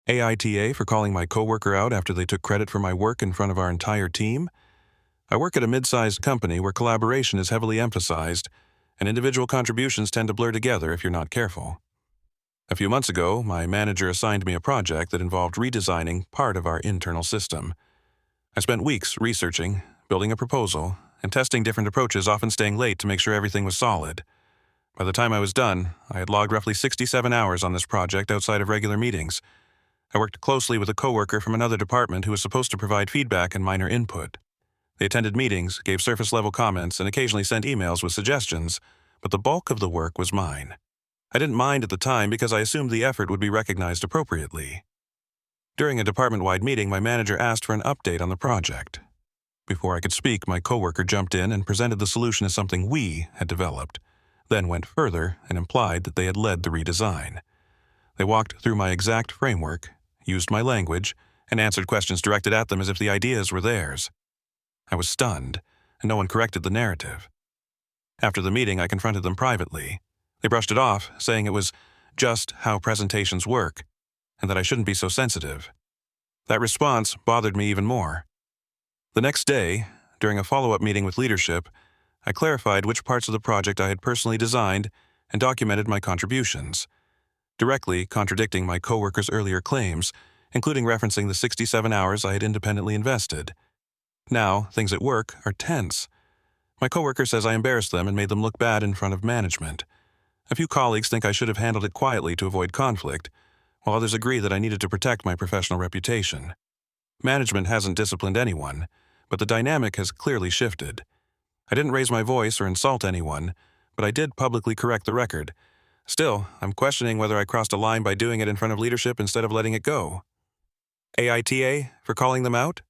AITA for calling my coworker out after they took credit for my work in front of our entire team. I work at a mid-sized company where collaboration is heavily emphasized, and individual contributions tend to blur together if you're not careful. A few months ago, my manager assigned me a project that involved redesigning part of our internal system. I spent weeks researching, building a proposal, and testing different approaches, often staying late to make sure everything was solid. By the time I was done, I had logged roughly 67 hours on this project outside of regular meetings. I worked closely with a coworker from another department who was supposed to provide feedback and minor input. They attended meetings, gave surface-level comments, and occasionally sent emails with suggestions, but the bulk of the work was mine. I didn't mind at the time because I assumed the effort would be recognized appropriately. During a department-wide meeting, my manager asked for an update on the project. Before I could speak, my coworker jumped in and presented the solution as something we had developed, then went further and implied that they had led the redesign. They walked through my exact framework, used my language, and answered questions directed at them as if the ideas were theirs. I was stunned, and no one corrected the narrative. After the meeting, I confronted them privately. They brushed it off, saying it was just how presentations work, and that I shouldn't be so sensitive. That response bothered me even more. The next day, during a follow-up meeting with leadership, I clarified which parts of the project I had personally designed and documented my contributions, directly contradicting my coworker's earlier claims, including referencing the 67 hours I had independently invested. Now, things at work are tense. My coworker says I embarrassed them and made them look bad in front of management. A few colleagues think I should have handled it quietly to avoid conflict, while others agree that I needed to protect my professional reputation. Management hasn't disciplined anyone, but the dynamic has clearly shifted. I didn't raise my voice or insult anyone, but I did publicly correct the record. Still, I'm questioning whether I crossed a line by doing it in front of leadership instead of letting it go. AITA for calling them out?